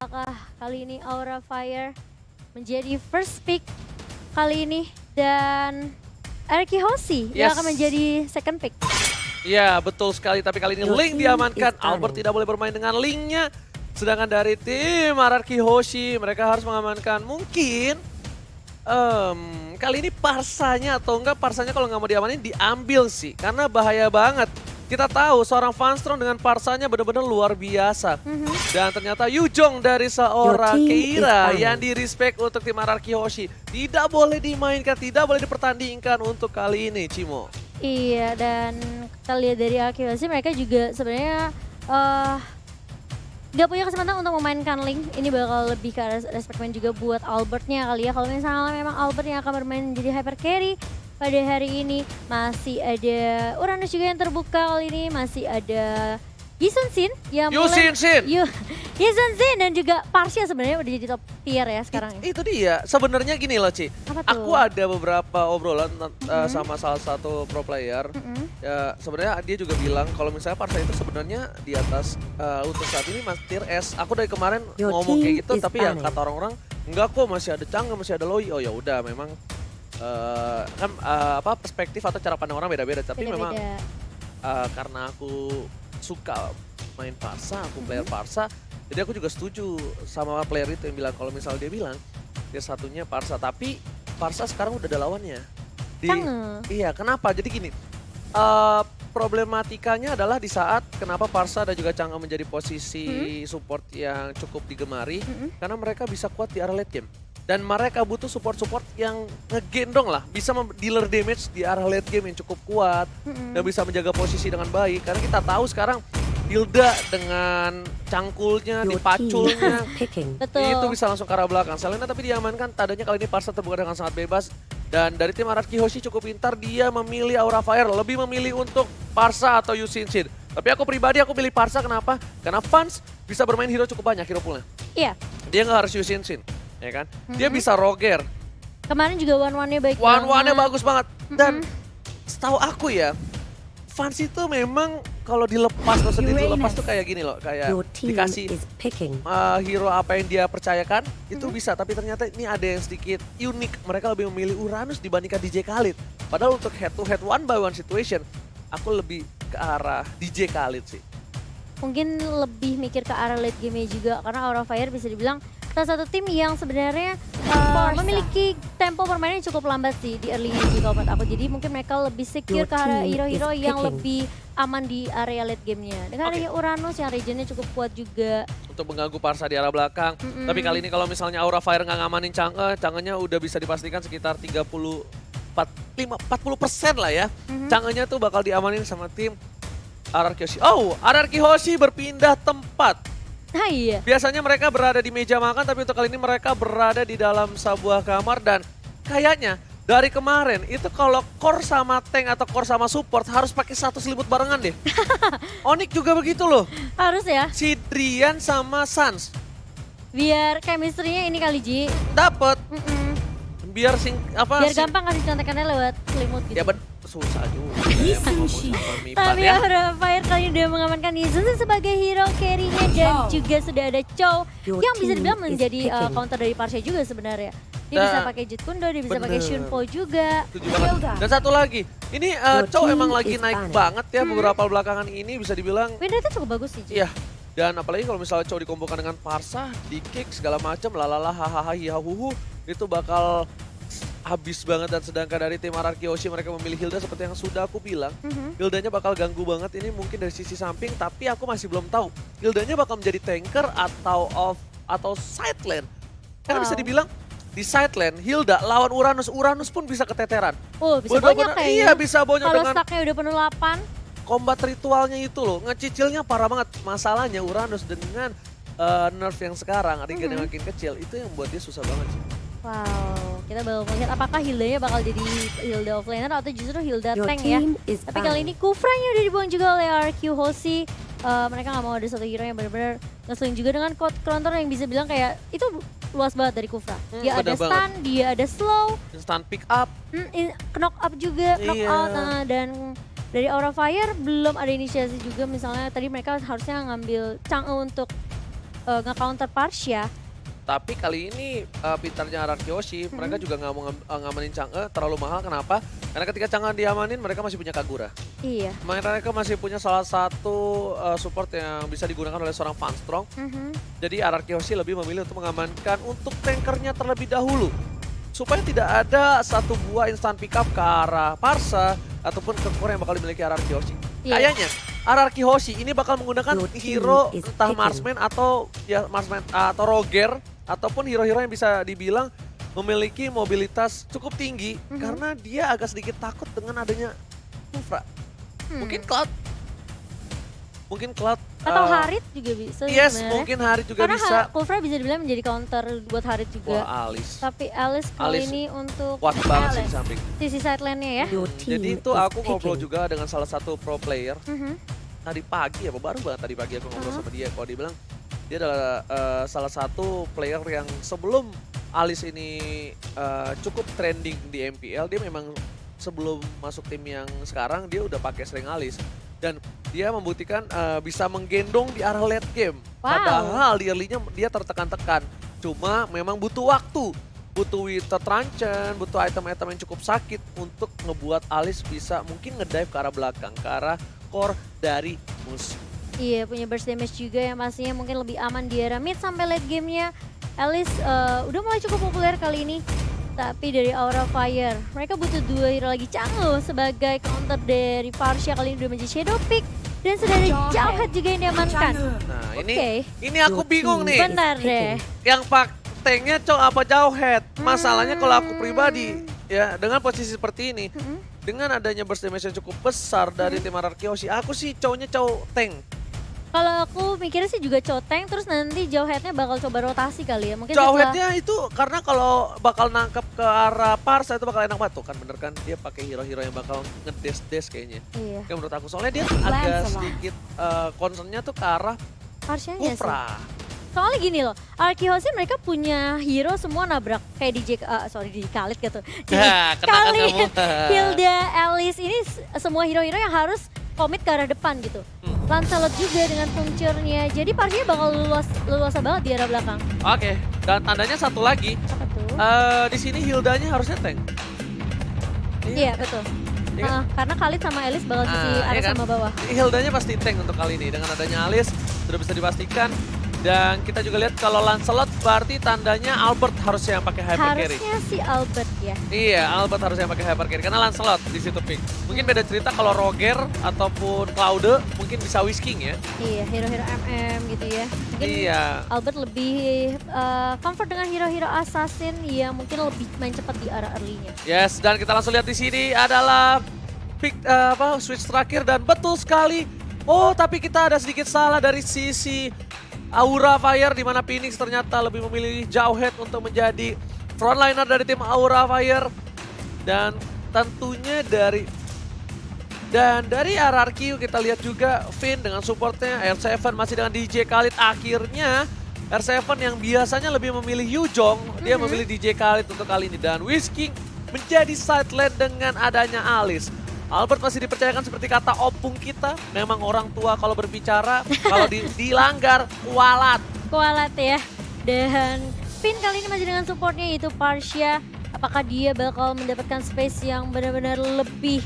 apakah kali ini Aura Fire menjadi first pick kali ini dan Erki Hoshi yang akan menjadi second pick. Iya betul sekali, tapi kali ini Link diamankan. Albert tidak boleh bermain dengan Linknya. Sedangkan dari tim RRQ Hoshi mereka harus mengamankan mungkin kali ini Parsanya atau enggak Parsanya kalau nggak mau diamanin diambil sih. Karena bahaya banget. Kita tahu seorang Funstrong dengan Parsanya benar-benar luar biasa. Dan ternyata Yujong dari seorang Keira yang di-respect untuk tim RRQ Hoshi. Tidak boleh dimainkan, tidak boleh dipertandingkan untuk kali ini, Cimo. Iya, dan kita lihat dari RRQ mereka juga sebenarnya nggak punya kesempatan untuk memainkan Link. Ini bakal lebih ke respekmen juga buat Albertnya kali ya. Kalau misalnya memang Albert yang akan bermain menjadi hyper carry pada hari ini, masih ada Uranus juga yang terbuka kali ini, masih ada Yisun Sin yang Yisun Sin dan juga Parsia sebenarnya udah jadi top tier ya sekarang. Itu dia, sebenarnya gini loh Ci, aku ada beberapa obrolan sama salah satu pro player. Ya, sebenarnya dia juga bilang kalau misalnya Parsa itu sebenarnya di atas untuk saat ini masih tier S. Aku dari kemarin ngomong kayak gitu, tapi yang kata orang-orang enggak kok, masih ada Chang'e, masih ada Loi. Oh ya udah, memang kan perspektif atau cara pandang orang beda-beda. Tapi memang karena aku suka main Parsa, aku player Parsa, jadi aku juga setuju sama player itu yang bilang kalau misalnya dia bilang dia satunya Parsa, tapi Parsa sekarang udah ada lawannya. Iya, kenapa? Jadi gini, problematikanya adalah di saat kenapa Parsa dan juga Chang'e menjadi posisi support yang cukup digemari, karena mereka bisa kuat di area late game. Dan mereka butuh support-support yang ngegendong lah, bisa dealer damage di arah late game yang cukup kuat dan bisa menjaga posisi dengan baik. Karena kita tahu sekarang Hilda dengan cangkulnya, dipaculnya, itu bisa langsung ke arah belakang. Selena tapi diamankan, tadanya kali ini Parsa terbuka dengan sangat bebas. Dan dari tim RRQ Hoshi cukup pintar, dia memilih Aura Fire, lebih memilih untuk Parsa atau Yisun Sin. Tapi aku pribadi aku pilih Parsa, kenapa? Karena Fans bisa bermain hero cukup banyak, hero poolnya. Iya. Dia nggak harus Yisun Sin. Ya kan? Dia bisa Roger. Kemarin juga one-one-nya baik One-one-nya bagus banget. Dan setahu aku ya, Fans itu memang kalau dilepas, maksudnya dilepas tuh kayak gini loh, kayak dikasih hero apa yang dia percayakan, itu bisa. Tapi ternyata ini ada yang sedikit unik. Mereka lebih memilih Uranus dibandingkan DJ Khalid. Padahal untuk head to head one by one situation, aku lebih ke arah DJ Khalid sih. Mungkin lebih mikir ke arah late game juga, karena Aura Fire bisa dibilang salah satu tim yang sebenarnya memiliki tempo permainan yang cukup lambat sih di early game kalau menurut aku. Jadi mungkin mereka lebih secure ke arah hero-hero yang lebih aman di area late game-nya. Dengan adanya Uranus yang regionnya cukup kuat juga. Untuk mengganggu Parsa di arah belakang. Tapi kali ini kalau misalnya Aura Fire nggak ngamanin Chang'e, Chang'e-nya udah bisa dipastikan sekitar 40% lah ya. Chang'e-nya tuh bakal diamanin sama tim RRQ Hoshi. Oh, RRQ Hoshi berpindah tempat. Iya. Biasanya mereka berada di meja makan, tapi untuk kali ini mereka berada di dalam sebuah kamar. Dan kayaknya dari kemarin itu kalau core sama tank atau core sama support harus pakai satu selimut barengan deh. Onyx juga begitu loh. Harus ya. Si Drian sama Sans. Biar chemistry-nya ini kali Ji. Dapet. Biar gampang kasih contekannya lewat selimut gitu. Ya susah juga. Tapi Aura Fire kali ini udah mengamankan Yisun sebagai hero carry-nya dan juga sudah ada Chow yang bisa dibilang menjadi counter dari Parsia juga sebenarnya. Dia bisa pakai Jet Kundo, dia bisa pakai Shunpo juga. Dan satu lagi, ini Chow emang lagi naik banget ya beberapa belakangan ini, bisa dibilang. Win rate-nya cukup bagus sih. Iya. Dan apalagi kalau misalnya Chow dikombokan dengan Parsa, di kick segala macam, lalala hahaha hihahuhu, itu bakal habis banget. Dan sedangkan dari tim RRQ Hoshi mereka memilih Hilda seperti yang sudah aku bilang. Hildanya bakal ganggu banget ini mungkin dari sisi samping, tapi aku masih belum tahu Hildanya bakal menjadi tanker atau side lane. Karena bisa dibilang di side lane Hilda lawan Uranus pun bisa keteteran. Oh, bisa bonyok kayaknya. Iya, bisa bonyok kalau dengan stacknya udah penuh 8. Combat ritualnya itu loh, ngecicilnya parah banget. Masalahnya Uranus dengan nerf yang sekarang, regen yang makin kecil, itu yang buat dia susah banget sih. Wow, kita bakal melihat apakah Hildanya bakal jadi Hilda offlaner atau justru Hilda tank ya. Tapi kali ini Kufranya udah dibuang juga oleh RRQ Hoshi. Mereka nggak mau ada satu hero yang benar-benar ngeselin juga dengan counter yang bisa bilang kayak itu luas banget dari Kufra. Dia ada stun, dia ada slow. Stun pick up. Knock up juga, knock out. Dan dari Aura Fire belum ada inisiasi juga, misalnya tadi mereka harusnya ngambil Chang'e untuk nge-counter Parsha. Tapi kali ini pintarnya RRQ Hoshi, mereka juga nggak mau ngamanin Chang'e terlalu mahal. Kenapa? Karena ketika Chang'e diamanin, mereka masih punya Kagura. Iya. Mereka masih punya salah satu support yang bisa digunakan oleh seorang Funstrong. Jadi RRQ Hoshi lebih memilih untuk mengamankan untuk tankernya terlebih dahulu. Supaya tidak ada satu buah instant pick up ke arah Parsa ataupun ke core yang bakal dimiliki RRQ Hoshi. Kayaknya RRQ Hoshi ini bakal menggunakan hero entah Marksman atau ya Marksman atau Roger ataupun hero-hero yang bisa dibilang memiliki mobilitas cukup tinggi karena dia agak sedikit takut dengan adanya Kufra. Mungkin Cloud atau Harit juga bisa. Yes, sebenarnya. mungkin Harit juga karena bisa. Kufra bisa dibilang menjadi counter buat Harit juga. Wah, Alice. Tapi Alice kali ini untuk kuat banget sih di samping. Sisi side lane-nya ya. Jadi itu aku ngobrol juga dengan salah satu pro player. Tadi pagi ya, baru banget tadi pagi aku ngobrol sama dia. Kalau dia bilang dia adalah salah satu player yang sebelum Alice ini cukup trending di MPL, dia memang sebelum masuk tim yang sekarang dia udah pakai sering Alice. Dan dia membuktikan bisa menggendong di arah late game. Padahal di early-nya dia tertekan-tekan. Cuma memang butuh waktu. Butuh Wither Truncheon, butuh item-item yang cukup sakit untuk ngebuat Alice bisa mungkin ngedive ke arah belakang, ke arah core dari musuh. Iya, punya burst damage juga yang pastinya mungkin lebih aman di era mid sampai late game-nya. Alice udah mulai cukup populer kali ini. Tapi dari Aura Fire, mereka butuh 2 hero lagi. Chang'e sebagai counter dari Parsha kali ini udah menjadi Shadow Pick. Dan sudah ada Jauhead juga yang diamankan. Nah ini aku bingung nih. Bentar deh. Yang tanknya Chow apa Jauhead? Masalahnya kalau aku pribadi, ya dengan posisi seperti ini, dengan adanya burst damage yang cukup besar dari tim RRQ Hoshi, aku sih Chow-nya Chow tank. Kalau aku mikirnya sih juga Choteng, terus nanti Jauhead-nya bakal coba rotasi kali ya. Mungkin Jauhead-nya itu karena kalau bakal nangkep ke arah Parsa itu bakal enak banget tuh kan, bener kan? Dia pakai hero-hero yang bakal ngedes-des kayaknya. Iya. Kayak menurut aku, soalnya dia agak sedikit concernnya tuh ke arah Parsianya sih. Kufra. Soalnya gini loh, RRQ Hoshi mereka punya hero semua nabrak kayak DJ, DJ Khalid gitu. Khalid, Hilda, Alice ini semua hero-hero yang harus komit ke arah depan gitu. Lancelot juga dengan puncturnya, jadi Parsianya bakal leluasa banget di arah belakang. Oke, dan tandanya satu lagi. Apa tuh? Di sini Hildanya harusnya tank. Iya betul. Iya. Karena Khalid sama Alice bakal sisi arah kan? sama bawah. Hildanya pasti tank untuk kali ini. Dengan adanya Alice sudah bisa dipastikan. Dan kita juga lihat kalau Lancelot berarti tandanya Albert harusnya yang pakai hyper carry. Harusnya si Albert ya. Iya, Albert harusnya yang pakai hyper carry karena Lancelot di situ pick. Mungkin beda cerita kalau Roger ataupun Claude mungkin bisa whisking ya. Iya, hero-hero MM gitu ya. Mungkin Albert lebih comfort dengan hero-hero assassin yang mungkin lebih main cepat di arah early-nya. Yes, dan kita langsung lihat di sini adalah pick switch terakhir dan betul sekali. Oh, tapi kita ada sedikit salah dari sisi Aura Fire, di mana Phoenix ternyata lebih memilih Jauhead untuk menjadi frontliner dari tim Aura Fire. Dan tentunya dari RRQ kita lihat juga Finn dengan supportnya, R7 masih dengan DJ Khalid. Akhirnya R7 yang biasanya lebih memilih Yujong, dia memilih DJ Khalid untuk kali ini. Dan Whisking menjadi side lane dengan adanya Alice. Albert masih dipercayakan seperti kata opung kita, memang orang tua kalau berbicara, kalau dilanggar, kualat. Kualat ya. Dan Finn kali ini masih dengan supportnya yaitu Parsha. Apakah dia bakal mendapatkan space yang benar-benar lebih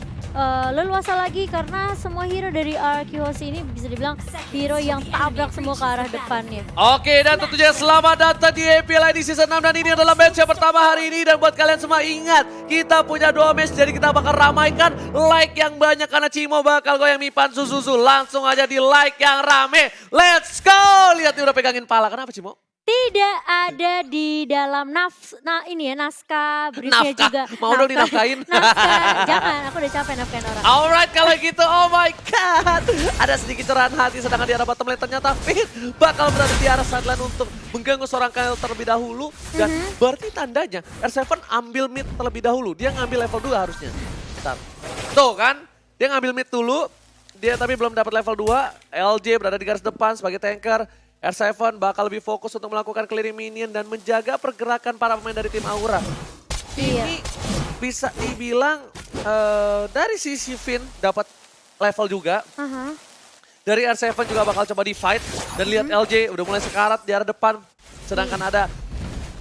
leluasa lagi karena semua hero dari RRQ Hoshi ini bisa dibilang hero yang tabrak semua ke arah depannya. Oke, dan tentunya selamat datang di MPL di Season 6 dan ini adalah match yang pertama hari ini. Dan buat kalian semua ingat, kita punya 2 match jadi kita bakal ramaikan like yang banyak karena Cimo bakal goyang Mipan Suzuzu. Langsung aja di like yang rame. Let's go! Lihat nih udah pegangin pala. Kenapa Cimo? Tidak ada di dalam naskah briefnya juga. Mau dong dinafkahin? Naskah, jangan, aku udah capek nafkahin orang. Alright, kalau gitu, oh my god. Ada sedikit cerahan hati sedangkan di arah bottom lane ternyata Finn bakal berada di arah sideline untuk mengganggu seorang Kyle terlebih dahulu. Dan berarti tandanya R7 ambil mid terlebih dahulu. Dia ngambil level 2 harusnya. Bentar. Tuh kan, dia ngambil mid dulu. Dia tapi belum dapat level 2. LJ berada di garis depan sebagai tanker. R7 bakal lebih fokus untuk melakukan clearing minion dan menjaga pergerakan para pemain dari tim Aura. Ini bisa dibilang dari sisi Finn dapat level juga. dari R7 juga bakal coba di fight. Dan lihat LJ udah mulai sekarat di arah depan. Sedangkan ada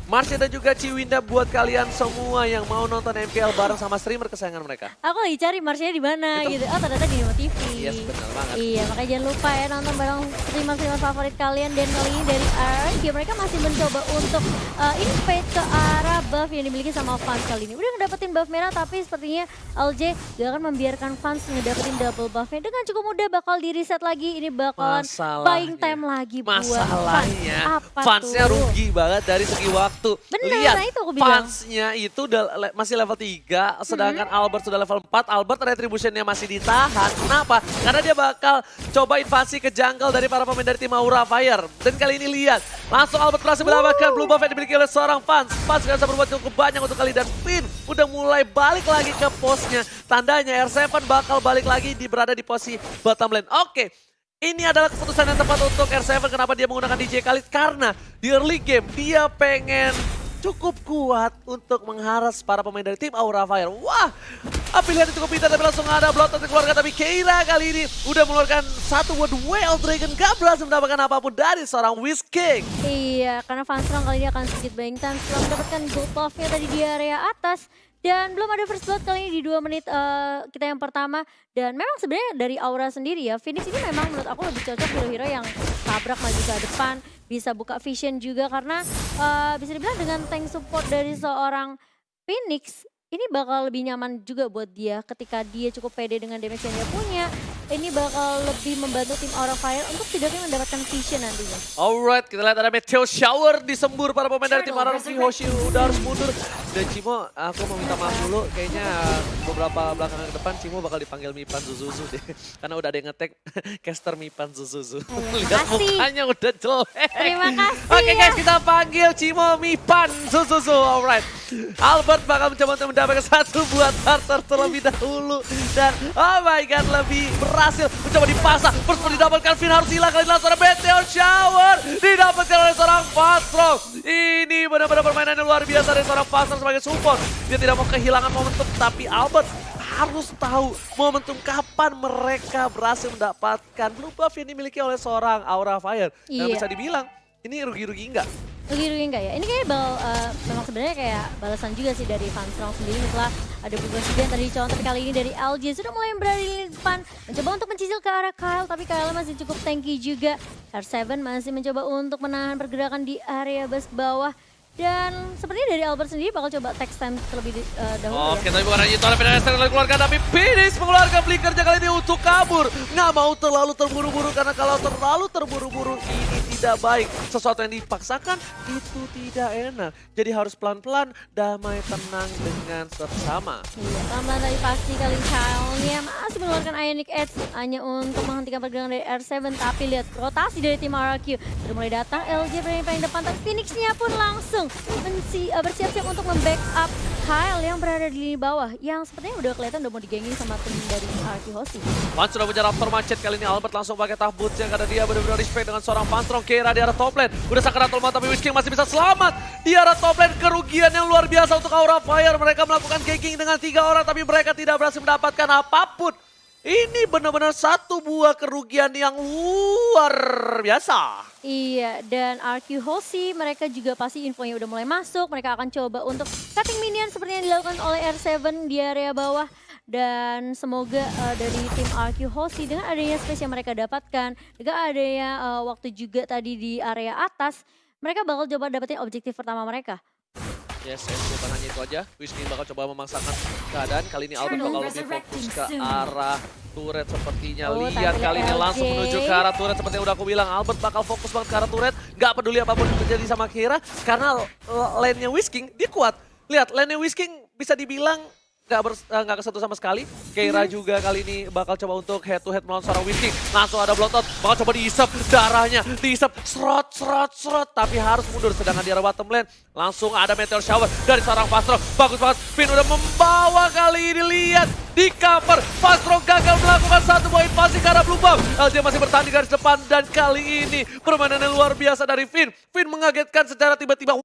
Marsha dan juga Ciwinda buat kalian semua yang mau nonton MPL bareng sama streamer kesayangan mereka. Aku lagi cari Marsha di mana gitu. Oh ternyata di Nemo TV. Yes, benar banget. Iya, makanya jangan lupa ya nonton bareng streamer-streamer favorit kalian. Dan kali ini dari RRQ mereka masih mencoba untuk invade ke arah buff yang dimiliki sama Fans kali ini. Udah ngedapetin buff merah tapi sepertinya LJ gak akan membiarkan Fans ngedapetin double buffnya. Dengan cukup mudah bakal di reset lagi. Ini bakalan buying time lagi buat Masalahnya Fansnya rugi banget dari segi waktu. Bener, lihat nah itu aku bilang. Fansnya itu masih level 3, sedangkan Albert sudah level 4. Albert retributionnya masih ditahan. Kenapa? Karena dia bakal coba invasi ke jungle dari para pemain dari tim Aura Fire. Dan kali ini lihat, langsung Albert berhasil mendapatkan blue buff yang dimiliki oleh seorang Fans. Fans gak bisa berbuat cukup banyak untuk kali dan Finn udah mulai balik lagi ke posnya. Tandanya R7 bakal balik lagi berada di posisi bottom lane. Oke. Ini adalah keputusan yang tepat untuk R7. Kenapa dia menggunakan DJ Khalid? Karena di early game dia pengen cukup kuat untuk mengharas para pemain dari tim Aura Fire. Wah, pilihan cukup pintar tapi langsung ada blood dari keluarga. Tapi Keira kali ini udah mengeluarkan satu word Whale Dragon. Gak berhasil mendapatkan apapun dari seorang Whisking. Iya, karena Fanstrong kali ini akan sedikit buying time setelah mendapatkan gold buff-nya tadi di area atas. Dan belum ada first blood kali ini di 2 menit kita yang pertama. Dan memang sebenarnya dari Aura sendiri ya, Phoenix ini memang menurut aku lebih cocok hero-hero yang tabrak maju ke depan. Bisa buka vision juga karena bisa dibilang dengan tank support dari seorang Phoenix, ini bakal lebih nyaman juga buat dia ketika dia cukup pede dengan damage yang dia punya. Ini bakal lebih membantu tim Aura Fire untuk tidaknya mendapatkan vision nantinya. Alright, kita lihat ada Meteor Shower disembur para pemain dari tim Aura. Hoshi udah harus mundur. Dan Cimo, aku mau minta maaf dulu. Kayaknya beberapa belakangan ke depan Cimo bakal dipanggil Mipan Zuzuzu deh. Karena udah ada yang nge-tag caster Mipan Zuzuzu. Lihat mukanya udah jelek. Terima kasih. Oke guys, kita panggil Cimo Mipan Zuzuzu. Alright. Albert bakal mencoba untuk mendapatkan satu buat starter terlebih dahulu. Dan oh my god, lebih berhasil mencoba dipasang. First didapatkan, Finn harus hilang. Kali langsung ada Meteor Shower. Didapatkan oleh seorang Fastrong. Ini benar-benar permainan yang luar biasa dari seorang Fastrong sebagai support. Dia tidak mau kehilangan momentum, tapi Albert harus tahu momentum kapan mereka berhasil mendapatkan blue buff yang dimiliki oleh seorang Aura Fire. Dan bisa dibilang, ini rugi-rugi enggak? Rugi-rugi enggak ya? Ini kayaknya memang sebenarnya kayak balasan juga sih dari Fanstrong sendiri setelah ada berubah yang tadi dicontoh, tapi kali ini dari LJ sudah mulai berada di depan. Mencoba untuk mencicil ke arah Kyle, tapi Kyle masih cukup tanky juga. R7 masih mencoba untuk menahan pergerakan di area base bawah. Dan sepertinya dari Albert sendiri bakal coba text time terlebih dahulu. Oke, tapi bukan hanya itu, ada Finish yang dikeluarkan, tapi Finish mengeluarkan flickernya kali ini untuk kabur. Nggak mau terlalu terburu-buru, karena kalau terlalu terburu-buru ini tidak baik. Sesuatu yang dipaksakan itu tidak enak. Jadi harus pelan-pelan, damai, tenang dengan sesama. Iya, pelan-pelan tadi pasti kali Kyle-nya masih mengeluarkan Ionic Edge hanya untuk menghentikan pergerakan dari R7. Tapi lihat rotasi dari tim RRQ. Sudah mulai datang, LJ paling depan, tapi Phoenix-nya pun langsung bersiap-siap untuk membackup Kyle yang berada di lini bawah yang sepertinya udah kelihatan udah mau digengin sama tim dari RRQ Hoshi. Fans sudah punya Raptor Macet kali ini. Albert langsung pakai tough boots yang karena dia benar-benar respect dengan seorang Fanstrong. Keira di arah top lane udah sakaratul maut, tapi Whisking masih bisa selamat di arah top lane. Kerugian yang luar biasa untuk Aura Fire. Mereka melakukan ganking dengan 3 orang tapi mereka tidak berhasil mendapatkan apapun. Ini benar-benar satu buah kerugian yang luar biasa. Iya, dan RQ Hoshi mereka juga pasti infonya udah mulai masuk. Mereka akan coba untuk cutting minion seperti yang dilakukan oleh R7 di area bawah. Dan semoga dari tim RQ Hoshi dengan adanya space yang mereka dapatkan, dengan adanya waktu juga tadi di area atas, mereka bakal coba dapetin objektif pertama mereka. Yes, bukan hanya itu aja. Whisking bakal coba memaksakan keadaan. Kali ini Albert bakal lebih fokus ke arah turret sepertinya. Lihat kali ini langsung menuju ke arah turret seperti yang udah aku bilang. Albert bakal fokus banget ke arah turret. Gak peduli apapun yang terjadi sama Keira. Karena lane-nya Whisking dia kuat. Lihat, lane-nya Whisking bisa dibilang nggak kesentuh sama sekali. Keira juga kali ini bakal coba untuk head to head melawan seorang Whisking. Langsung ada bloodshot, bakal coba diisap darahnya, diisap serot. Tapi harus mundur, sedangkan di arah bottom lane langsung ada Meteor Shower dari seorang Fastrong. Bagus banget, Finn udah membawa kali ini, lihat di cover. Fastrong gagal melakukan satu buah invasi ke arah blue buff. LJ masih bertahan di garis depan dan kali ini permainan yang luar biasa dari Finn. Finn mengagetkan secara tiba-tiba.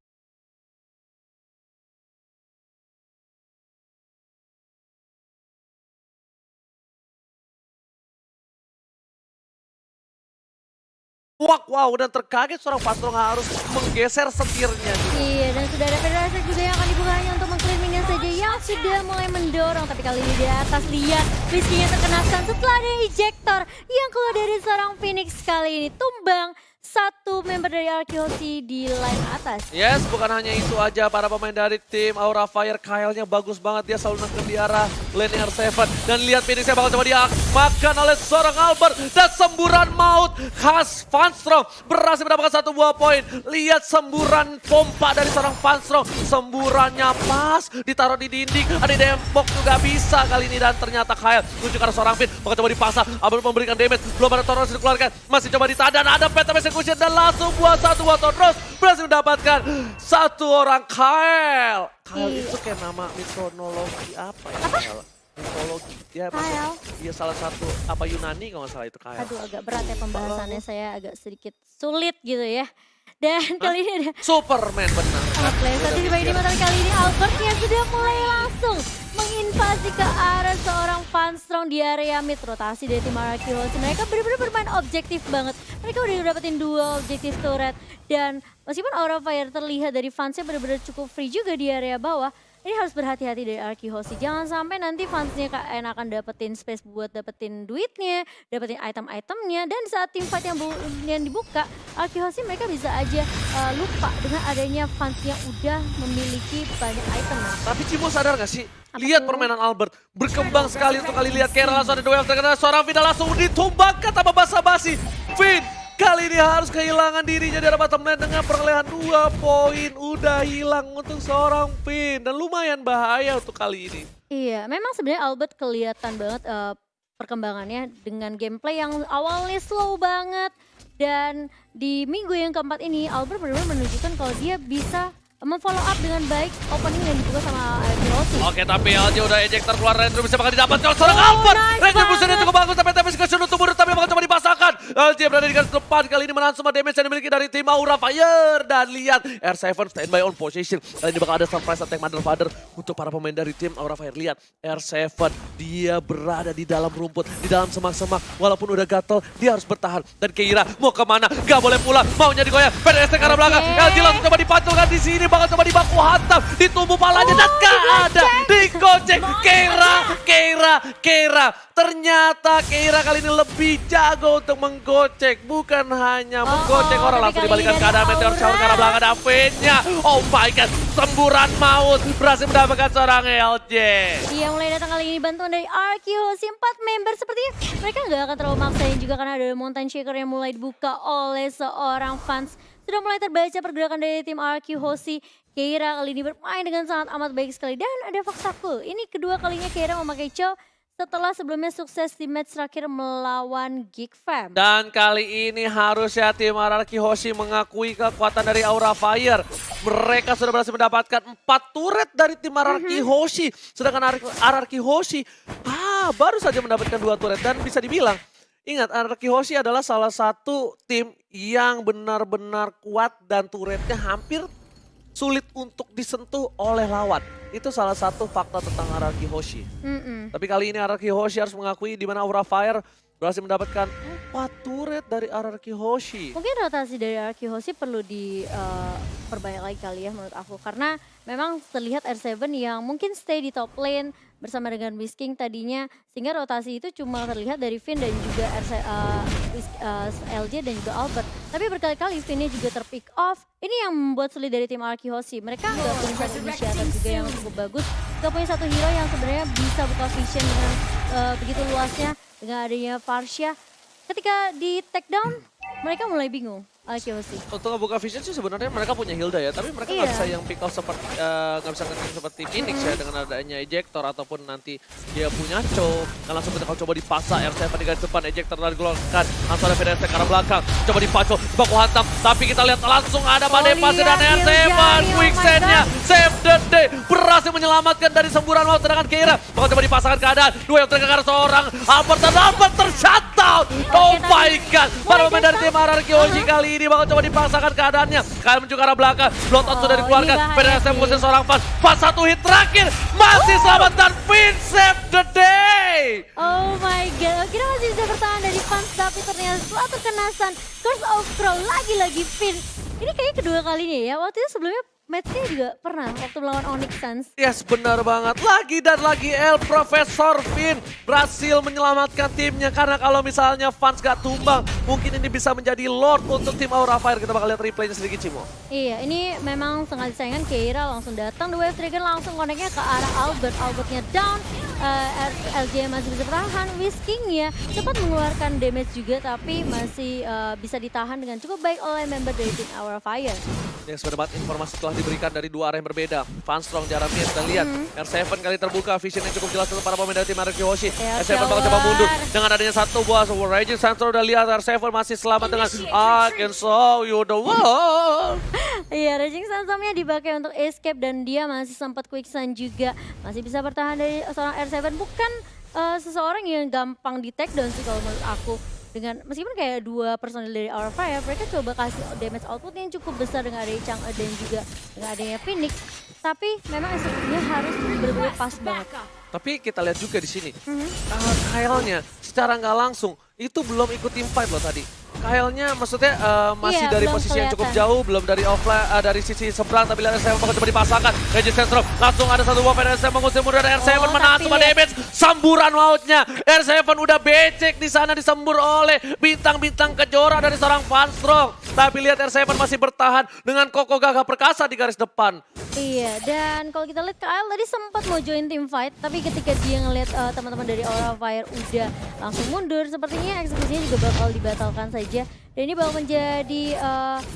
Wow, dan terkaget seorang Pastrong harus menggeser setirnya. Iya, dan sudah ada Federasi juga yang akan dibuka hanya untuk mengclearingnya saja yang sudah mulai mendorong. Tapi kali ini di atas lihat Whiskey-nya terkena stun setelah ada ejector yang keluar dari seorang Phoenix kali ini. Tumbang satu member dari Arkeosi di line atas. Yes, bukan hanya itu aja, para pemain dari tim Aura Fire, Kyle-nya bagus banget, dia selalu nangkep di arah lane R7. Dan lihat Phoenix-nya bakal coba dimakan oleh seorang Albert. Dan semburan maut khas Fanstrong berhasil mendapatkan satu buah poin. Lihat semburan pompa dari seorang Fanstrong. Semburannya pas, ditaruh di dinding, ada di dempok juga bisa kali ini. Dan ternyata Kyle menuju ke arah seorang Finn, bakal coba dipaksa. Albert memberikan damage, belum ada Toros dikeluarkan. Masih coba ditahan, ada Phantom Execution dan langsung buat satu buat Toros. Berhasil mendapatkan satu orang Kyle. Kyle itu kayak nama mitologi apa ya? Kyle? Mitologi. Ya, dia salah satu apa Yunani kalau nggak salah itu Kyle. Aduh, agak berat ya pembahasannya, saya agak sedikit sulit gitu ya. Dan kali ini ada Superman benar. Satu dibagi di mata kali ini Albert yang sudah mulai langsung menginvasi ke arah seorang Fanstrong di area mid. Rotasi dari tim Arkeosi, mereka benar-benar bermain objektif banget. Mereka udah dapetin 2 objektif turret. Dan meskipun Aura Fire terlihat dari fansnya benar-benar cukup free juga di area bawah, ini harus berhati-hati dari Arkeosi. Jangan sampai nanti fansnya akan dapetin space buat dapetin duitnya, dapetin item-itemnya. Dan saat tim fight yang dibuka, Arkeosi mereka bisa aja lupa dengan adanya fans yang udah memiliki banyak item. Tapi Cimo sadar gak sih? Lihat permainan Albert, berkembang sekali untuk kali lihat Kera langsung ada duel terkena seorang Finn langsung ditumbangkan tanpa basa-basi. Finn kali ini harus kehilangan dirinya di arah bottom lane dengan perolehan 2 poin. Udah hilang untuk seorang Finn dan lumayan bahaya untuk kali ini. Iya, memang sebenarnya Albert kelihatan banget perkembangannya dengan gameplay yang awalnya slow banget. Dan di minggu yang keempat ini Albert benar-benar menunjukkan kalau dia bisa memfollow up dengan baik opening yang dibuka sama Arkeosi. Oke, tapi LJ udah ejector keluar, Rendro bisa bakal didapatkan seorang Albert. Rendro busunya cukup bagus, tapi Kesunu tuh mundur, tapi bakal coba dipasangkan. LJ berada di garis depan, kali ini menahan semua damage yang dimiliki dari tim Aura Fire. Dan lihat, R7 standby on position. Kali ini bakal ada surprise attack Mother Father untuk para pemain dari tim Aura Fire. Lihat, R7 dia berada di dalam rumput, di dalam semak-semak. Walaupun udah gatel, dia harus bertahan. Dan Keira mau kemana? Gak boleh pulang, maunya digoyang. PDST ke arah belakang, LJ langsung coba dipantulkan di sini. Bakal coba dibaku hantam, di tubuh palanya dan gak ada. Digocek, Keira. Ternyata Keira kali ini lebih jago untuk menggocek. Bukan hanya menggocek orang, langsung dibalikan ke arah Meteor Shower ke arah belakang Davidnya. Oh my god, semburan maut berhasil mendapatkan seorang LJ. Iya, mulai datang kali ini bantuan dari Arkeosi, 4 member sepertinya mereka nggak akan terlalu maksain juga karena ada Mountain Shaker yang mulai dibuka oleh seorang fans. Sudah mulai terbaca pergerakan dari tim Arkeosi. Keira kali ini bermain dengan sangat amat baik sekali. Dan ada Foxakul. Ini kedua kalinya Keira memakai Chow setelah sebelumnya sukses di match terakhir melawan Geek Fam. Dan kali ini harusnya tim Arkeosi mengakui kekuatan dari Aura Fire. Mereka sudah berhasil mendapatkan 4 turret dari tim Arkeosi. Sedangkan Arkeosi baru saja mendapatkan 2 turret. Dan bisa dibilang, ingat, Arkeosi adalah salah satu tim yang benar-benar kuat dan turretnya hampir sulit untuk disentuh oleh lawan. Itu salah satu fakta tentang Arkeosi. Tapi kali ini Arkeosi harus mengakui di mana Aura Fire berhasil mendapatkan 4 turret dari Arkeosi. Mungkin rotasi dari Arkeosi perlu diperbanyak lagi kali ya menurut aku. Karena memang terlihat R7 yang mungkin stay di top lane bersama dengan Whisking tadinya. Sehingga rotasi itu cuma terlihat dari Finn dan juga LJ dan juga Albert. Tapi berkali-kali Finn-nya juga terpick off. Ini yang membuat sulit dari tim Arkeosi. Mereka nggak punya satu inisiatif juga yang cukup bagus. Nggak punya satu hero yang sebenarnya bisa buka vision dengan begitu luasnya. Dengan adanya Farsha. Ketika di take down, mereka mulai bingung. Arkeosi. Untuk ngebuka vision sih sebenarnya mereka punya Hilda ya, tapi mereka nggak bisa yang pick off seperti nggak bisa nge seperti Phoenix ya dengan adanya ejector ataupun nanti dia punya Cho. Kan langsung ketika coba dipaksa R7 di garis depan, ejector dari gelongkan, langsung ada PDST ke arah belakang, coba dipacu, baku hantam, tapi kita lihat langsung ada Madepase dan R7, Quicksand-nya save the day, berhasil menyelamatkan dari semburan maut. Sedangkan Keira bakal coba dipasangkan keadaan, dua yang terkena seorang Albert dan Albert ter-shutdown. Oh my god, para pemain dari tim Arkeosi kali ini bakal coba dipaksakan keadaannya. Kalian menuju ke arah belakang, Bloodhound sudah dikeluarkan, PDSM posisi seorang Fans. Pas 1 hit terakhir, masih selamat dan Finn save the day. Oh my god, kita masih bisa bertahan dari fans tapi ternyata setelah terkena Sun, Curse of Crow lagi-lagi Finn. Ini kayaknya kedua kalinya ya, waktu itu sebelumnya matchnya juga pernah waktu melawan Onyx Suns. Yes, benar banget. Lagi dan lagi El Profesor Finn berhasil menyelamatkan timnya. Karena kalau misalnya fans gak tumbang, mungkin ini bisa menjadi Lord untuk tim Aura Fire. Kita bakal lihat replaynya sedikit, Cimo. Iya, ini memang sengaja disayangkan Keira langsung datang. The Wave Trigger langsung koneknya ke arah Albert. Albertnya down, LJ masih bisa bertahan. Whisking-nya cepat mengeluarkan damage juga, tapi masih bisa ditahan dengan cukup baik oleh member dari tim Aura Fire. Yang sebenarnya informasi telah diberikan dari dua arah yang berbeda. Fanstroong, Jaramias, dan lihat R7 kali terbuka, vision yang cukup jelas untuk para pemain dari tim Araki Hoshi. R7 bakal coba mundur dengan adanya satu buah Raging Sensor. Udah lihat R7 masih selamat dengan I can show you the world. Iya, Raging Sandstorm-nya dipakai untuk escape dan dia masih sempat quicksand juga. Masih bisa bertahan dari seorang R7. Bukan seseorang yang gampang di take down sih kalau menurut aku. Dengan meskipun kayak dua personil dari Aura Fire, mereka coba kasih damage output yang cukup besar dengan adanya Chang'e dan juga dengan adanya Phoenix. Tapi memang eksekusinya harus benar-benar pas banget. Tapi kita lihat juga di sini, Kyle-nya secara nggak langsung itu belum ikut team fight loh tadi. Kyle-nya maksudnya masih dari posisi yang cukup jauh, belum dari offline, dari sisi seberang, tapi lihat R7 bakal coba dipasangkan. Regis Central langsung ada satu buah R7 mengusir mundur dari R7 menahan semua damage, samburan mautnya. R7 udah becek di sana disembur oleh bintang-bintang kejora dari seorang Fanstroong. Tapi lihat R7 masih bertahan dengan kokoh gagah perkasa di garis depan. Iya, dan kalau kita lihat Kyle tadi sempat mau join team fight, tapi ketika dia ngeliat teman-teman dari Aura Fire udah langsung mundur, sepertinya eksekusinya juga bakal dibatalkan saja. Dan ini bakal menjadi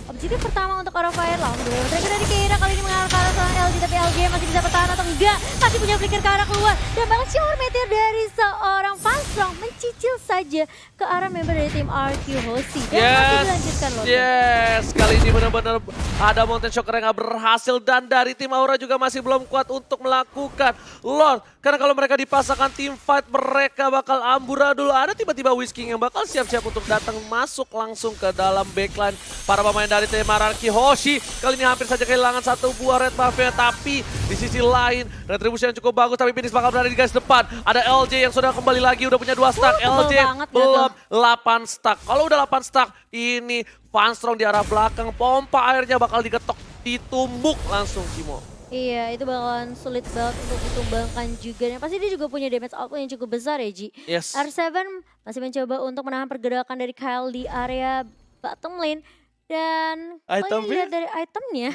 objektif pertama untuk Aura Fire. Langsung mereka dari Keira kali ini mengarah ke arah seorang LG, tapi LG masih bisa bertahan atau enggak. Masih punya flicker ke arah keluar. Dan bakal shower meteor dari seorang Fanstroong mencicil saja ke arah member dari tim RQ Hoshi. Dan masih dilanjutkan loh. Yes, kali ini benar-benar ada Mountain Shocker yang gak berhasil. Dan dari tim Aura juga masih belum kuat untuk melakukan Lord. Karena kalau mereka dipasangkan team fight, mereka bakal amburadul. Ada tiba-tiba Whisking yang bakal siap-siap untuk datang masuk langsung ke dalam backline para pemain dari tim Araki Hoshi. Kali ini hampir saja kehilangan satu buah red buff-nya, tapi di sisi lain retribusi yang cukup bagus, tapi Phoenix bakal berada di garis depan. Ada LJ yang sudah kembali lagi, udah punya 2 stack. LJ belum 8 stack. Kalau udah 8 stack, ini Fanstroong di arah belakang, pompa airnya bakal diketok, ditumbuk langsung, Cimo. Iya, itu bakalan sulit banget untuk ditumbangkan juga. Dan pasti dia juga punya damage output yang cukup besar ya, Ji. Yes. R7 masih mencoba untuk menahan pergerakan dari Kyle di area bottom lane. Dan kalau lihat dari itemnya,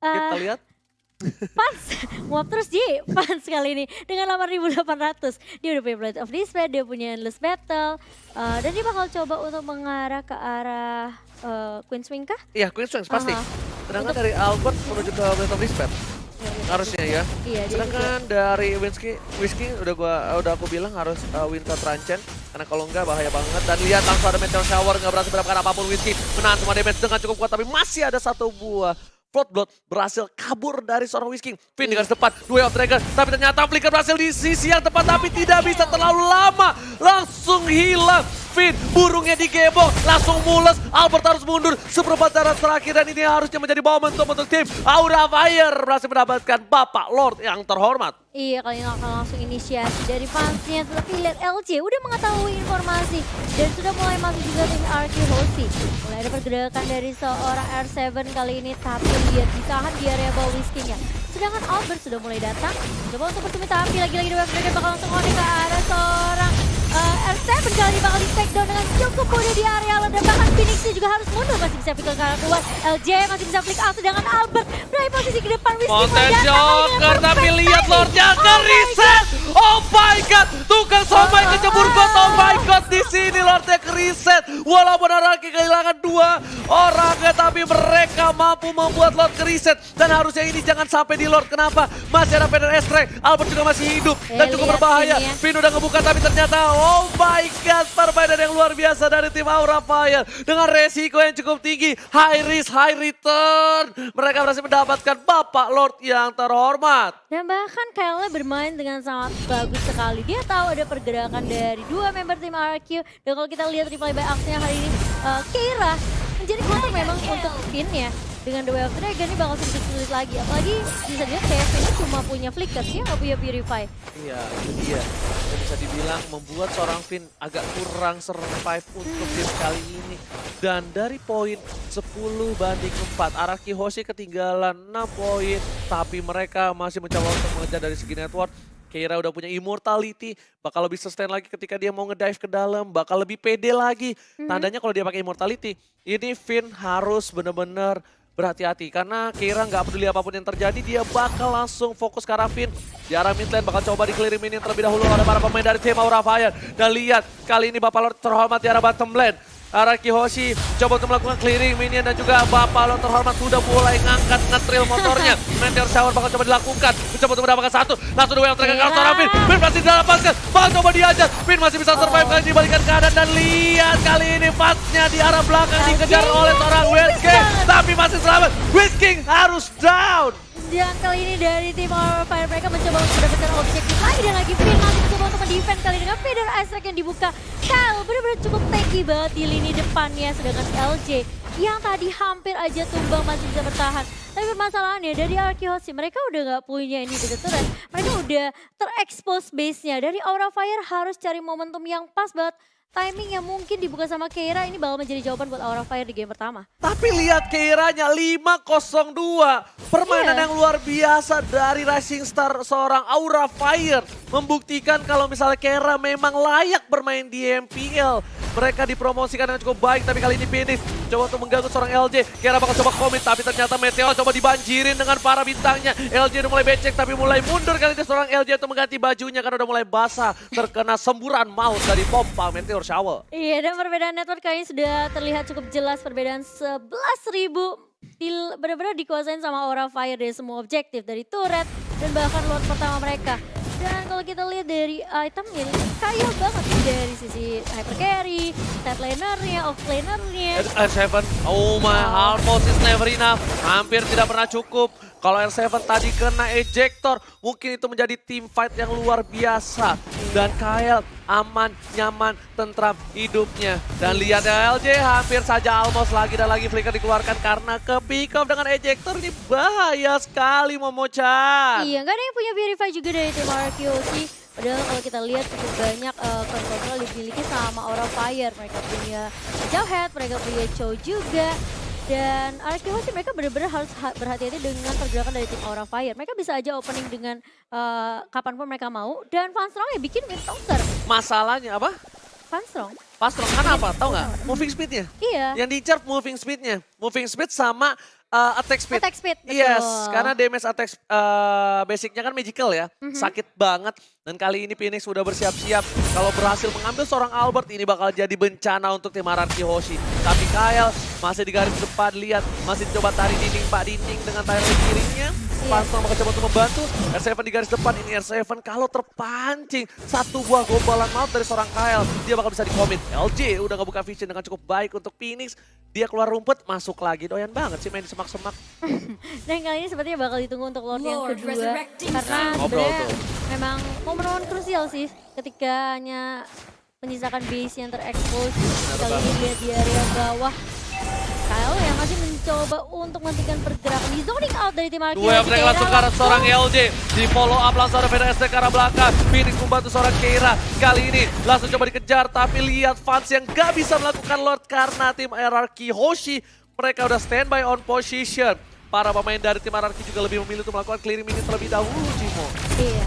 kita lihat. Fans, nguap terus Ji, fans kali ini dengan 8.800. Dia udah punya Blade of Despair, dia punya Endless Battle. Dan dia bakal coba untuk mengarah ke arah Queen's Wing kah? Iya, Queen's Wing pasti. Sedangkan dari Albert menuju ke Blade of Despair. Harusnya ya. Iya, sedangkan dari Whisky udah aku bilang harus win ke Tranchen, karena kalau enggak bahaya banget. Dan lihat langsung ada Meteor Shower, nggak berhasil mendapatkan apapun. Whisky menahan semua damage dengan cukup kuat, tapi masih ada satu buah Flood Blood berhasil kabur dari seorang Whisking. Finn di garis depan, Duel of Dragon, tapi ternyata Flicker berhasil di sisi yang tepat, tapi tidak bisa terlalu lama, langsung hilang. Finn, burungnya digebok, langsung mules. Albert harus mundur seperempat darah terakhir, dan ini harusnya menjadi momentum untuk tim Aura Fire berhasil mendapatkan Bapak Lord yang terhormat. Iya, kali ini akan langsung inisiasi dari fansnya, tapi lihat LJ udah mengetahui informasi dan sudah mulai masuk juga tim RQ Hoshi. Mulai ada pergerakan dari seorang R7 kali ini, tapi lihat ditahan di area bawah Whisking-nya. Sedangkan Albert sudah mulai datang, coba untuk bertemu, tapi lagi-lagi The Wave Trigger bakal langsung connect ke arah seorang R7 kali ini bakal di take down dengan cukup mudah di area dan bahkan Phoenix juga harus mundur, masih bisa flick ke arah keluar. LJ masih bisa flick out, sedangkan Albert berada posisi ke depan. Mountain Shocker, tapi lihat Lordnya ke reset. Oh my god, tukang somai kecebur got. Oh my god, di sini Lordnya ke reset. Walaupun Araki kehilangan 2 orangnya, tapi mereka mampu membuat Lord ke reset. Dan harusnya ini jangan sampai di Lord. Kenapa? Masih ada Feder Estrek, Albert juga masih hidup dan cukup berbahaya. Finn udah ngebuka, tapi ternyata oh my god, permainan yang luar biasa dari tim Aura Fire. Dengan resiko yang cukup tinggi, high risk, high return. Mereka berhasil mendapatkan Bapak Lord yang terhormat. Dan bahkan Kyle bermain dengan sangat bagus sekali. Dia tahu ada pergerakan dari 2 member tim RQ. Dan kalau kita lihat replay by action hari ini, Keira menjadi counter memang untuk Finn ya. dengan The Way of Dragon ini bakal sedikit sulit lagi. Apalagi bisa dilihat Kevin ini cuma punya Flicker, dia nggak punya Purify. Iya, itu dia. Dan bisa dibilang membuat seorang Finn agak kurang survive untuk game kali ini. Dan dari poin 10-4, Araki Hoshi ketinggalan 6 poin. Tapi mereka masih mencoba untuk mengejar dari segi network. Keira udah punya immortality, bakal lebih sustain lagi ketika dia mau ngedive ke dalam, bakal lebih pede lagi. Tandanya kalau dia pakai immortality, ini Finn harus bener-bener berhati-hati. Karena Keira nggak peduli apapun yang terjadi, dia bakal langsung fokus ke arah Finn. Di arah mid lane bakal coba di-clearing minion terlebih dahulu oleh para pemain dari tim Aura Fire. Dan lihat, kali ini Bapak Lord terhormat di arah bottom lane. Araki Hoshi coba untuk melakukan clearing minion dan juga Bapak Lord terhormat sudah mulai ngangkat nge-trail motornya. Meteor shower bakal coba dilakukan. Mencoba untuk mendapatkan satu. Langsung The Way of Dragon ke seorang Finn. Finn masih didapatkan. Bakal coba diajar. Finn masih bisa survive kali ini dibalikan keadaan. Dan lihat kali ini pasnya di arah belakang dikejar oleh seorang Wizking. Tapi masih selamat. Wizking harus down. Dan kali ini dari tim Aura Fire mereka mencoba untuk mendapatkan objektif lagi dan lagi Finn masih mencoba untuk mendefend kali dengan Feather Ice Strike yang dibuka. Kyle benar-benar cukup tanky banget di lini depannya, sedangkan LJ yang tadi hampir aja tumbang masih bisa bertahan. Tapi permasalahannya dari Araki Hoshi mereka udah nggak punya ini the turret. Mereka udah terekspos base-nya. Dari Aura Fire harus cari momentum yang pas banget. Timing yang mungkin dibuka sama Keira ini bakal menjadi jawaban buat Aura Fire di game pertama. Tapi lihat Keiranya 5-0-2. Permainan yang luar biasa dari Rising Star seorang Aura Fire. Membuktikan kalau misalnya Keira memang layak bermain di MPL. Mereka dipromosikan dengan cukup baik, tapi kali ini Phoenix coba untuk mengganggu seorang LJ. Keira bakal coba komit, tapi ternyata Meteor coba dibanjirin dengan para bintangnya. LJ udah mulai becek, tapi mulai mundur kali ini seorang LJ untuk mengganti bajunya karena udah mulai basah. Terkena semburan maut dari pompa Meteor Shower. Iya, dan perbedaan network kali ini sudah terlihat cukup jelas. Perbedaan 11.000 benar-benar dikuasain sama Aura Fire dari semua objektif. Dari turret dan bahkan Lord pertama mereka. Dan kalau kita lihat dari itemnya, kaya banget nih dari sisi hyper carry, top lanernya, off lanernya. R7, oh my, almost is never enough. Hampir tidak pernah cukup. Kalau R7 tadi kena ejector, mungkin itu menjadi team fight yang luar biasa. Dan Kyle aman, nyaman, tentram hidupnya. Dan lihat LJ hampir saja almost lagi dan lagi flicker dikeluarkan karena ke pick off dengan ejector. Ini bahaya sekali Momo-chan. Iya, nggak ada yang punya Purify juga dari tim Araki Hoshi. Padahal kalau kita lihat cukup banyak kontrol dimiliki sama Aura Fire. Mereka punya Jawhead, mereka punya Chow juga. Dan Araki Hoshi mereka benar-benar harus berhati-hati dengan pergerakan dari tim Aura Fire. Mereka bisa aja opening dengan kapanpun mereka mau. Dan Fanstrong ya bikin mid counter. Masalahnya apa? Fanstrong. Fanstrong kan apa? Tahu nggak? Moving speednya. Iya. Yang di-charge moving speednya. Moving speed sama attack speed. Attack speed, betul. Yes, karena damage attack basicnya kan magical ya. Sakit banget. Dan kali ini Phoenix sudah bersiap-siap. Kalau berhasil mengambil seorang Albert, ini bakal jadi bencana untuk tim Araki Hoshi. Tapi Kyle masih di garis depan, lihat. Masih coba tarik dinding Pak Dinding dengan tayang kirinya. Fanstrong bakal coba untuk membantu. R7 di garis depan, ini R7 kalau terpancing. Satu buah gombalan maut dari seorang Kyle. Dia bakal bisa di-commit. LJ udah ngebuka vision dengan cukup baik untuk Phoenix. Dia keluar rumput, masuk lagi. Doyan banget sih main di semak-semak. Dan kali ini sepertinya bakal ditunggu untuk Lord yang kedua. Karena sebenarnya memang momen-momen krusial sih ketika hanya menyisakan base yang terekspos. Kali ini lihat di area bawah. Kyle yang masih mencoba untuk menghentikan pergerakan di zoning out dari tim Araki. Dua mereka langsung ke arah seorang LJ. Di follow up langsung ada Feather Ice Strike ke arah belakang. Phoenix membantu seorang Keira. Kali ini langsung coba dikejar. Tapi lihat fans yang gak bisa melakukan Lord karena tim Araki Hoshi. Mereka udah standby on position. Para pemain dari tim Araki juga lebih memilih untuk melakukan clearing minion terlebih dahulu, Jimo. Iya.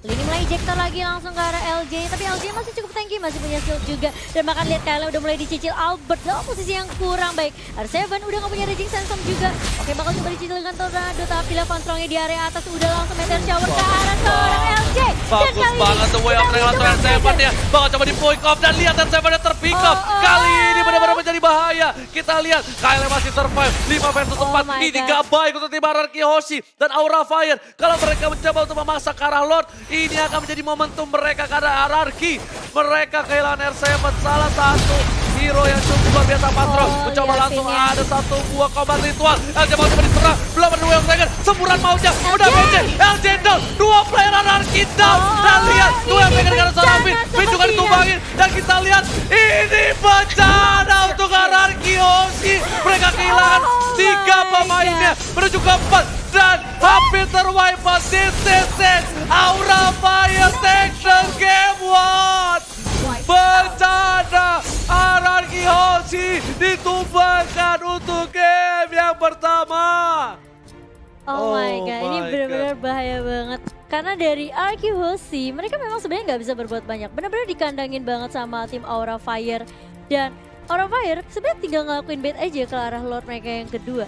Lini mulai ejector lagi langsung ke arah LJ. Tapi LJ masih cukup tanky, masih punya shield juga. Dan bahkan lihat Kyle udah mulai dicicil Albert dalam posisi yang kurang baik. R7 udah gak punya raging sandstorm juga. Oke, bakal coba dicicil dengan Tornado. Tapi lah Fanstrongnya di area atas udah langsung meteor shower ke arah seorang LJ. Bagus banget The Way of Dragon langsung R7 ya. Bakal coba di pick off dan lihat R7 terpick off. Kali ini benar-benar menjadi bahaya. Kita lihat Kyle masih survive 5 versus 4. Ini gak baik untuk tim Araki Hoshi dan Aura Fire. Kalau mereka mencoba untuk memaksa ke arah Lord, ini akan menjadi momentum mereka karena Araki. Mereka kehilangan R7, salah satu hero yang cukup luar biasa. Fanstrong mencoba langsung ada satu buah combat ritual. LJ mau coba diserang, belum ada Way of Dragon. Semburan maunya, udah BC. LJ down, dua player Araki down. Dan lihat, Way of Dragon karena seorang Finn juga ditumbangin. Dan kita lihat, ini bencana untuk Araki Hoshi. Mereka kehilangan 3 pemainnya menuju ke 4 dan hampir terwipe out. This is it. Aura Fire takes the game one. Bencana Aranki Hoshi ditumbangkan untuk game yang pertama. Oh my god, ini benar-benar bahaya banget. Karena dari Arki Hoshi, mereka memang sebenarnya nggak bisa berbuat banyak. Benar-benar dikandangin banget sama tim Aura Fire. Dan Aura Fire sebenarnya tinggal ngelakuin bait aja ke arah Lord mereka yang kedua.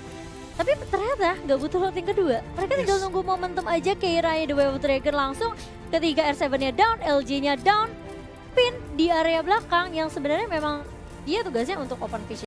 Tapi ternyata nggak butuh Lord yang kedua. Mereka tinggal nunggu momentum aja, Keira-nya The Wave of Dragon langsung. Ketika R7-nya down, LG-nya down. Pin di area belakang yang sebenarnya memang dia tugasnya untuk open vision